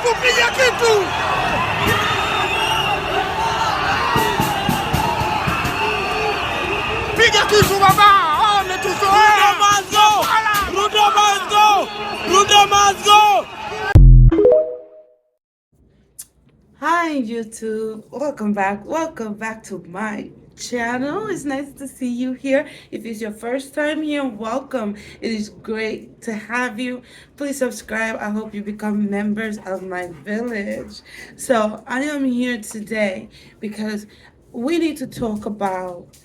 Piga kitu! Piga kitu baba! Oh, umetuzoea! Ruto must go! Ruto must go! Hi YouTube, welcome back to my channel. It's nice to see you here. If it's your first time here, welcome. It is great to have you. Please subscribe. I hope you become members of my village. So I am here today because we need to talk about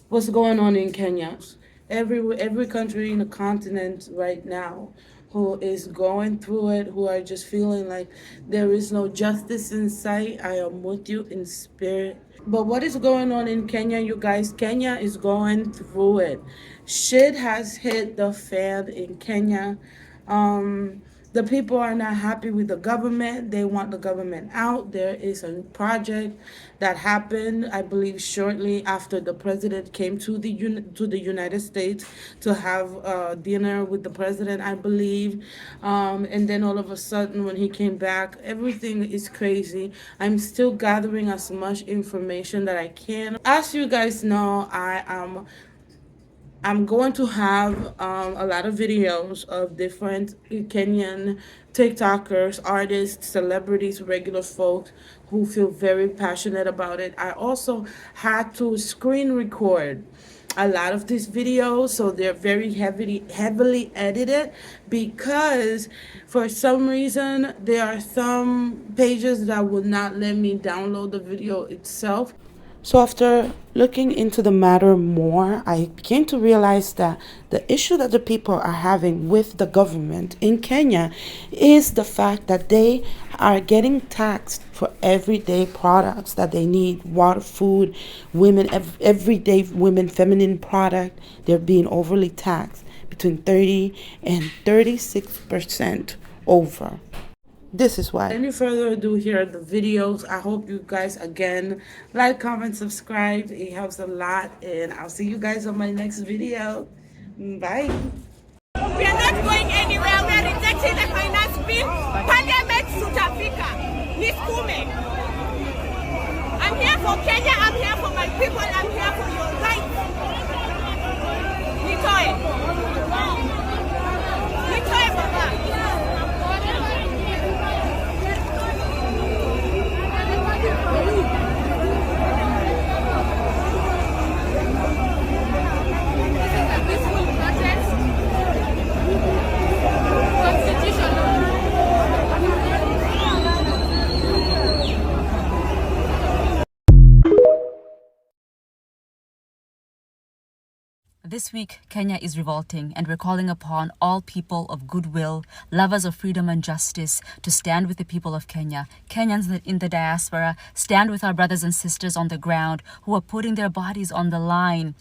what's going on in Kenya. Every country in the continent right now who is going through it, who are just feeling like there is no justice in sight. I am with you in spirit. But what is going on in Kenya, you guys? Kenya is going through it. Shit has hit the fan in Kenya. The people are not happy with the government. They want the government out. There is a project that happened, I believe, shortly after the president came to the United States to have dinner with the president, I believe. And then all of a sudden, when he came back, everything is crazy. I'm still gathering as much information that I can. As you guys know, I'm going to have a lot of videos of different Kenyan TikTokers, artists, celebrities, regular folks who feel very passionate about it. I also had to screen record a lot of these videos, so they're very heavily edited because for some reason there are some pages that will not let me download the video itself. So after looking into the matter more, I came to realize that the issue that the people are having with the government in Kenya is the fact that they are getting taxed for everyday products that they need: water, food, women, everyday women, feminine product. They're being overly taxed between 30 and 36% over. This is why. Any further ado, here are the videos. I hope you guys again like, comment, subscribe. It helps a lot, and I'll see you guys on my next video. Bye. We are not going anywhere. We are rejecting the finance bill. Parliament tutafika. Niskume. I'm here for Kenya. I'm here for my people. I'm here for your rights. Nitoe. Nitoe, Baba. This week, Kenya is revolting, and we're calling upon all people of goodwill, lovers of freedom and justice, to stand with the people of Kenya. Kenyans in the diaspora, stand with our brothers and sisters on the ground who are putting their bodies on the line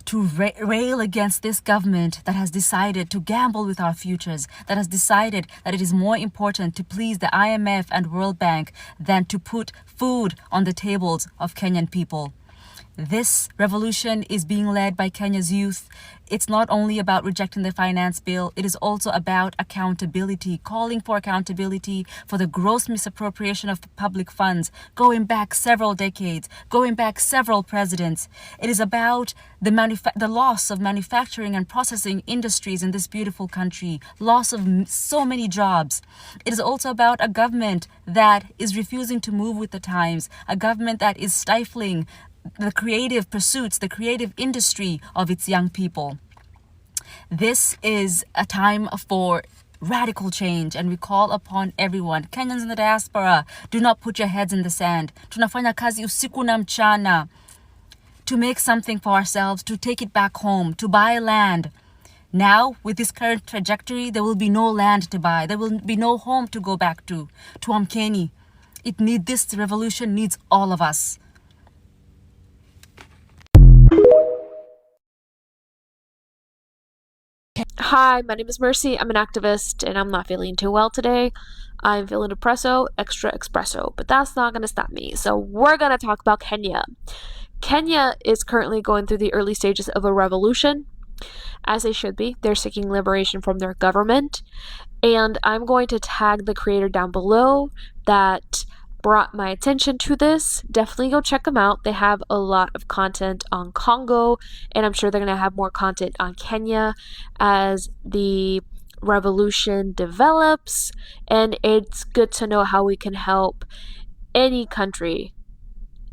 to rail against this government that has decided to gamble with our futures, that has decided that it is more important to please the IMF and World Bank than to put food on the tables of Kenyan people. This revolution is being led by Kenya's youth. It's not only about rejecting the finance bill, it is also about accountability, calling for accountability for the gross misappropriation of public funds, going back several decades, going back several presidents. It is about the loss of manufacturing and processing industries in this beautiful country, loss of so many jobs. It is also about a government that is refusing to move with the times, a government that is stifling the creative pursuits, the creative industry of its young people. This is a time for radical change, and we call upon everyone. Kenyans in the diaspora, do not put your heads in the sand. Tunafanya kazi usiku na mchana to make something for ourselves, to take it back home, to buy land. Now, with this current trajectory, there will be no land to buy. There will be no home to go back to Amkeni. This revolution needs all of us. Hi, my name is Mercy. I'm an activist and I'm not feeling too well today. I'm feeling extra espresso, but that's not going to stop me. So we're going to talk about Kenya. Kenya is currently going through the early stages of a revolution. as they should be. They're seeking liberation from their government. And I'm going to tag the creator down below that brought my attention to this. Definitely go check them out. They have a lot of content on Congo, and I'm sure they're going to have more content on Kenya as the revolution develops. And it's good to know how we can help any country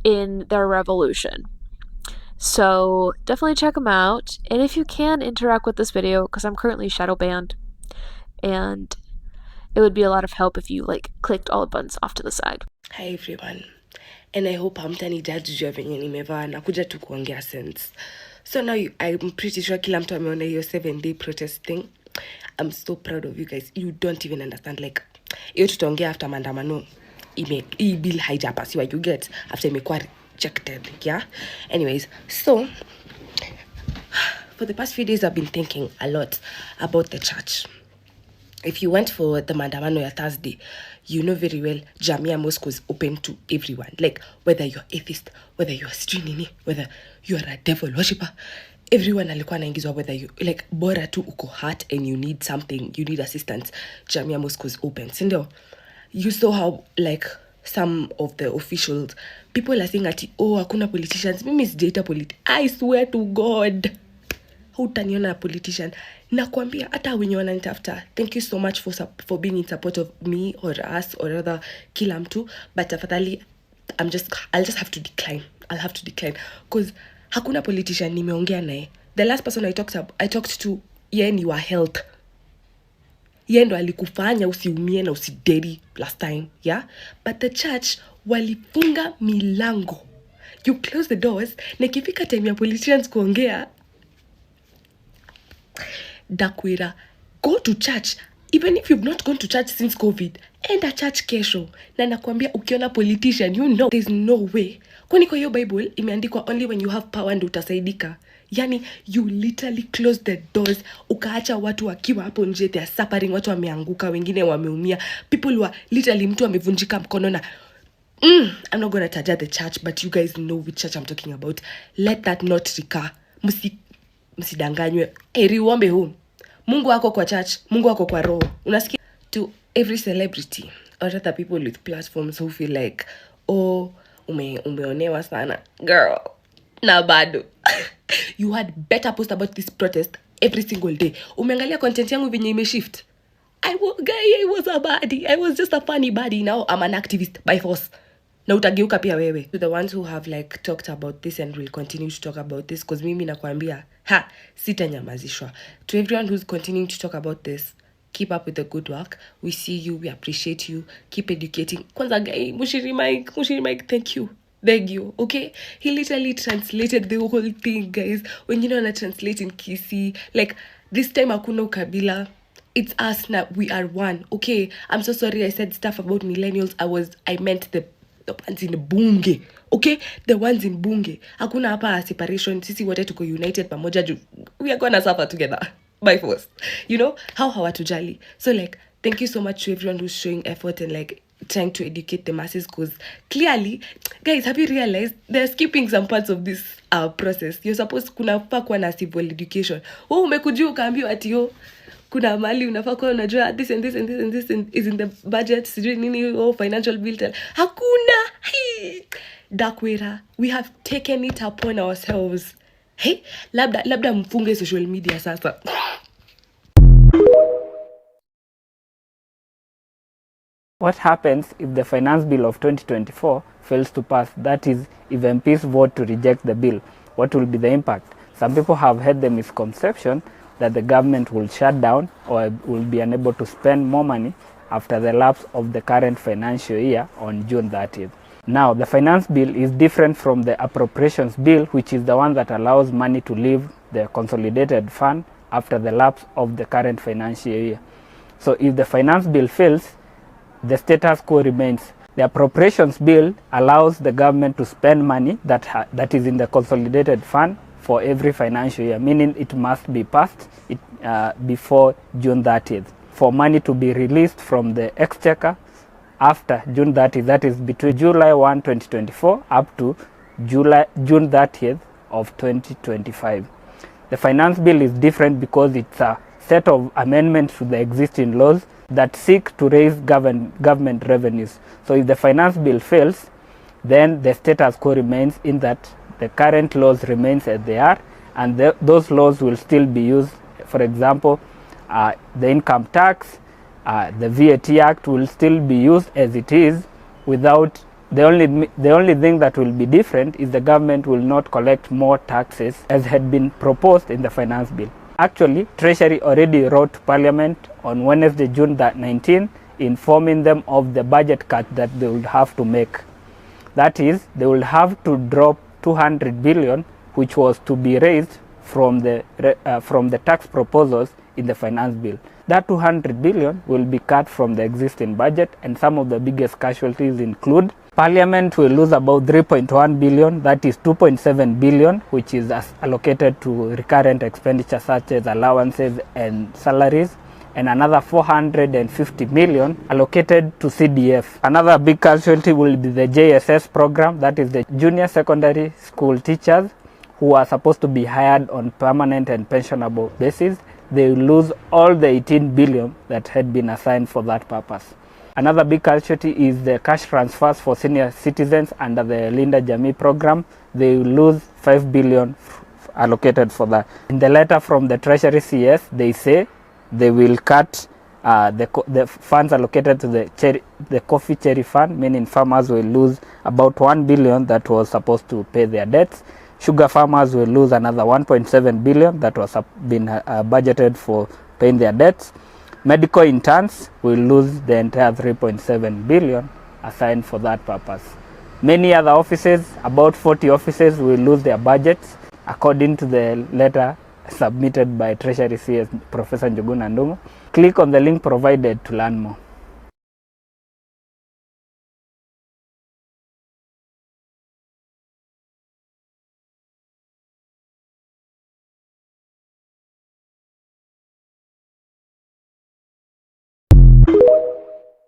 in their revolution. So definitely check them out. And if you can, interact with this video, because I'm currently shadow banned, and it would be a lot of help if you clicked all the buttons off to the side. Hi everyone, and I hope hamtani judge juu ya venye nimevaa na kuja tu kuongea sense. So now I'm pretty sure kila mtu ameona hiyo 7-day protest thing. I'm so proud of you guys. You don't even understand, like hiyo tutaongea after maandamano hii bill haijapasiwa, you get, after imekuwa rejected, yeah. Anyways, so for the past few days I've been thinking a lot about the church. If you went for the maandamano ya Thursday, you know very well Jamia Mosque was open to everyone. Like, whether you're atheist, whether you're Srinini, whether you're a devil worshipper, everyone alikuwa anaingizwa, whether you, like, bora tu uko hurt and you need something, you need assistance, Jamia Mosque was open. Sindo, you saw how, like, some of the officials, people are saying ati, oh, hakuna politicians. Mimi sijaita I swear to God, hutaniona a politician. Nakwambia hata wenye wananitafuta, thank you so much for being in support of me or us or rather kila mtu, but afadhali I'll just have to decline. I'll have to decline because hakuna politician nimeongea naye. The last person I talked to, yeye ni wa health. Yeye ndo alikufanya usiumie na usidedi last time, yeah? But the church walifunga milango. You close the doors, na ikifika time ya politicians kuongea, Dakwira, go to church. Even if you've not gone to church since COVID, enda church kesho. Na nakwambia ukiona politician, you know there's no way. Kwani kwa hiyo Bible imeandikwa only when you have power ndo utasaidika. Yani, you literally close the doors, ukaacha watu wakiwa hapo nje, they are suffering, watu wameanguka, wengine wameumia. People were literally, mtu amevunjika mkono na I'm not gonna target the church, but you guys know which church I'm talking about. Let that not recur. Msidanganywe. Heri uombe huu. Mungu wako kwa church, Mungu wako kwa roho. Unasikia? To every celebrity or other people with platforms who feel like, oh, umeonewa sana. Girl, na bado. You had better post about this protest every single day. Umeangalia content yangu venye imeshift. I was a baddie. I was just a funny baddie. Now I'm an activist by force. Na utageuka pia wewe. To the ones who have like talked about this and will continue to talk about this, because mimi nakwambia, sitanyamazishwa. To everyone who's continuing to talk about this, keep up with the good work. We see you, we appreciate you. Keep educating. Kwanza guy, Mushiri Mike, thank you. Beg you, okay? He literally translated the whole thing, guys. When you know na translate in Kisi, like this time hakuna ukabila. It's us now, we are one, okay? I'm so sorry I said stuff about millennials. I meant the ones in bunge, okay? The ones in bunge. Hakuna hapa separation. Sisi wote tuko united pamoja juu. We are gonna suffer together by force. You know how hawatujali. So like, thank you so much to everyone who's showing effort and like trying to educate the masses, because clearly, guys, have you realized they're skipping some parts of this process? You're supposed kunafaa kuwa na civil education. Umekujua ukaambiwa ati yo kuna mali unafaa kuwa unajua this and this and this and this is in the budget, sijui nini, financial bill. Hakuna. Dakwira, we have taken it upon ourselves. Hey, labda mfunge social media sasa. What happens if the finance bill of 2024 fails to pass? That is, if MPs vote to reject the bill, what will be the impact? Some people have had the misconception that the government will shut down or will be unable to spend more money after the lapse of the current financial year on June 30th. Now, the finance bill is different from the appropriations bill, which is the one that allows money to leave the consolidated fund after the lapse of the current financial year. So if the finance bill fails, the status quo remains. The appropriations bill allows the government to spend money that is in the consolidated fund for every financial year, meaning it must be passed before June 30th. For money to be released from the exchequer after June 30th, that is between July 1, 2024 up to June 30th of 2025. The finance bill is different because it's a set of amendments to the existing laws that seek to raise government revenues. So if the finance bill fails, then the status quo remains in that the current laws remains as they are, and those laws will still be used. For example, the income tax, the VAT Act will still be used as it is, without the only thing that will be different is the government will not collect more taxes as had been proposed in the finance bill. Actually, Treasury already wrote to Parliament on Wednesday, June 19, informing them of the budget cut that they would have to make. That is, they will have to drop 200 billion, which was to be raised from the tax proposals in the finance bill. That 200 billion will be cut from the existing budget, and some of the biggest casualties include Parliament will lose about 3.1 billion, that is 2.7 billion, which is allocated to recurrent expenditure such as allowances and salaries, and another 450 million allocated to CDF. Another big casualty will be the JSS program, that is the junior secondary school teachers who are supposed to be hired on permanent and pensionable basis. They will lose all the 18 billion that had been assigned for that purpose. Another big casualty is the cash transfers for senior citizens under the Linda Jamii program. They will lose 5 billion allocated for that. In the letter from the Treasury CS, they say they will cut the funds allocated to the coffee cherry fund, meaning farmers will lose about 1 billion that was supposed to pay their debts. Sugar farmers will lose another 1.7 billion that was been budgeted for paying their debts. Medical interns will lose the entire 3.7 billion assigned for that purpose. Many other offices, about 40 offices, will lose their budgets according to the letter submitted by Treasury CS Professor Njuguna Ndung'u. Click on the link provided to learn more.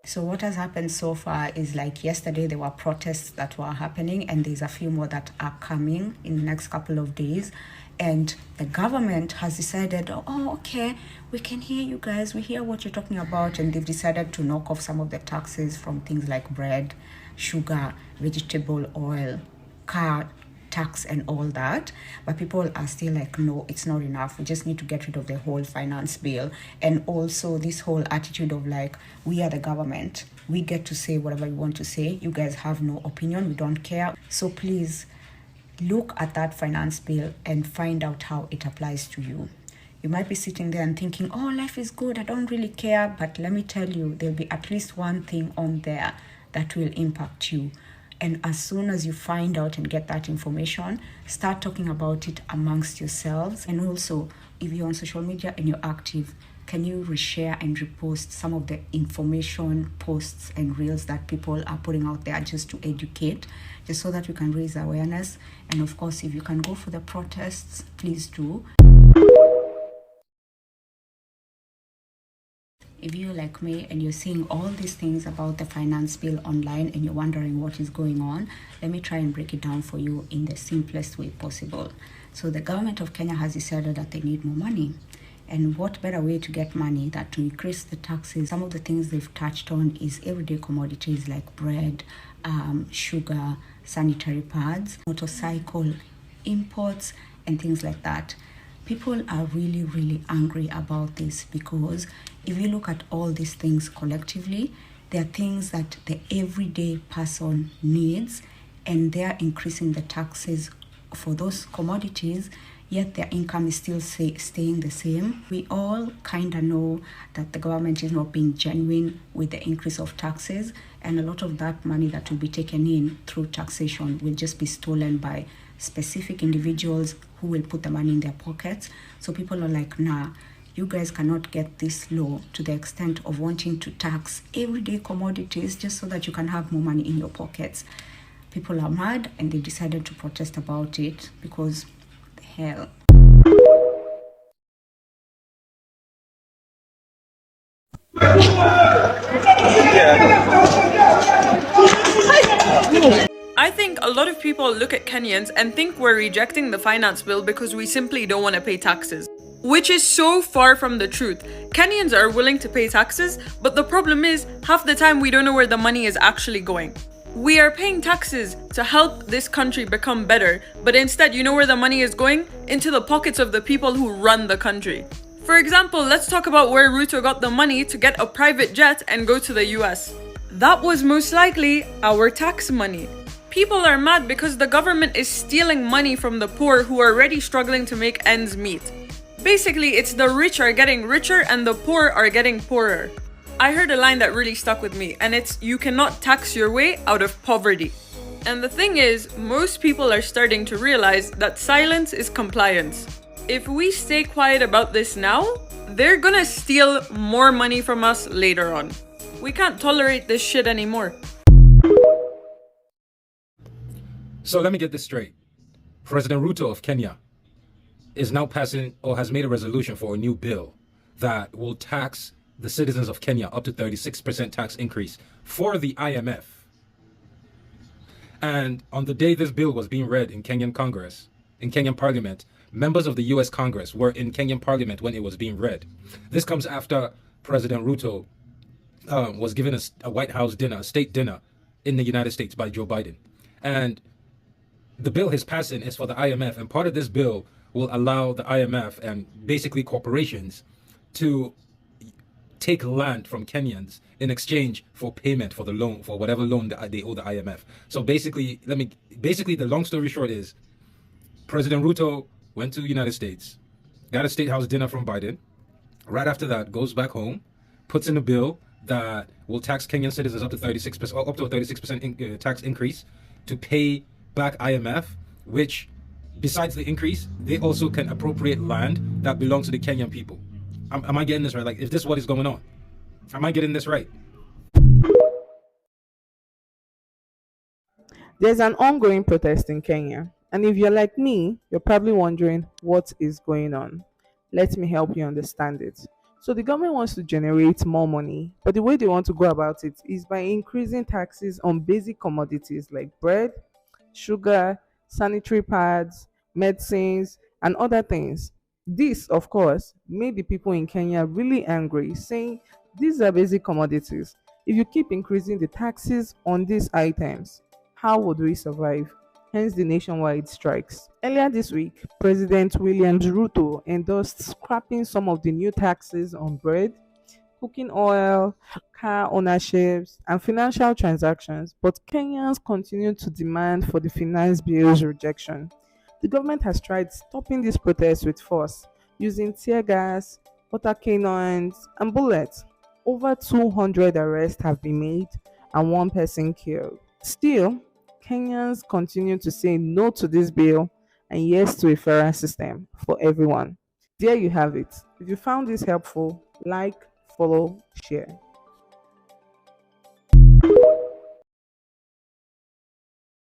So what has happened so far is, like yesterday there were protests that were happening, and there's a few more that are coming in the next couple of days. And the government has decided, oh, okay, we can hear you guys, we hear what you're talking about, and they've decided to knock off some of the taxes from things like bread, sugar, vegetable oil, car tax and all that. But people are still like, no, it's not enough, we just need to get rid of the whole finance bill. And also this whole attitude of like, we are the government, we get to say whatever we want to say, you guys have no opinion, we don't care. So please look at that finance bill and find out how it applies to you. You might be sitting there and thinking, oh, life is good, I don't really care. But let me tell you, there'll be at least one thing on there that will impact you. And as soon as you find out and get that information, start talking about it amongst yourselves. And also, if you're on social media and you're active, can you reshare and repost some of the information posts and reels that people are putting out there just to educate, just so that we can raise awareness. And of course, if you can go for the protests, please do. If you're like me and you're seeing all these things about the finance bill online and you're wondering what is going on, let me try and break it down for you in the simplest way possible. So the government of Kenya has decided that they need more money. And what better way to get money than to increase the taxes? Some of the things they've touched on is everyday commodities like bread, sugar, sanitary pads, motorcycle imports, and things like that. People are really, really angry about this, because if you look at all these things collectively, they are things that the everyday person needs, and they are increasing the taxes for those commodities, yet their income is still staying the same. We all kind of know that the government is not being genuine with the increase of taxes, and a lot of that money that will be taken in through taxation will just be stolen by specific individuals who will put the money in their pockets. So people are like, nah, you guys cannot get this low to the extent of wanting to tax everyday commodities just so that you can have more money in your pockets. People are mad, and they decided to protest about it because the hell. I think a lot of people look at Kenyans and think we're rejecting the finance bill because we simply don't want to pay taxes. Which is so far from the truth. Kenyans are willing to pay taxes, but the problem is, half the time we don't know where the money is actually going. We are paying taxes to help this country become better, but instead, you know where the money is going? Into the pockets of the people who run the country. For example, let's talk about where Ruto got the money to get a private jet and go to the US. That was most likely our tax money. People are mad because the government is stealing money from the poor who are already struggling to make ends meet. Basically, it's the rich are getting richer and the poor are getting poorer. I heard a line that really stuck with me, and it's, you cannot tax your way out of poverty. And the thing is, most people are starting to realize that silence is compliance. If we stay quiet about this now, they're gonna steal more money from us later on. We can't tolerate this shit anymore. So let me get this straight. President Ruto of Kenya is now passing or has made a resolution for a new bill that will tax the citizens of Kenya up to 36% tax increase for the IMF. And on the day this bill was being read in Kenyan Congress, in Kenyan Parliament, members of the US Congress were in Kenyan Parliament when it was being read. This comes after President Ruto was given a White House dinner, a state dinner in the United States by Joe Biden. And the bill he's passing is for the IMF, and part of this bill will allow the IMF and basically corporations to take land from Kenyans in exchange for payment for the loan, for whatever loan that they owe the IMF. So basically, the long story short is, President Ruto went to the United States, got a State House dinner from Biden. Right after that, goes back home, puts in a bill that will tax Kenyan citizens up to 36%, up to a 36% tax increase to pay back IMF, which, besides the increase, they also can appropriate land that belongs to the Kenyan people. Am I getting this right? Like, is this what is going on? Am I getting this right? There's an ongoing protest in Kenya, and if you're like me, you're probably wondering what is going on. Let me help you understand it. So, the government wants to generate more money, but the way they want to go about it is by increasing taxes on basic commodities like bread, sugar, sanitary pads, medicines, and other things. This, of course, made the people in Kenya really angry, saying these are basic commodities. If you keep increasing the taxes on these items, how would we survive? Hence the nationwide strikes. Earlier this week, President William Ruto endorsed scrapping some of the new taxes on bread, cooking oil, car ownerships, and financial transactions, but Kenyans continue to demand for the finance bill's rejection. The government has tried stopping these protests with force, using tear gas, water cannons, and bullets. Over 200 arrests have been made and one person killed. Still, Kenyans continue to say no to this bill and yes to a fairer system for everyone. There you have it. If you found this helpful, like, follow, share.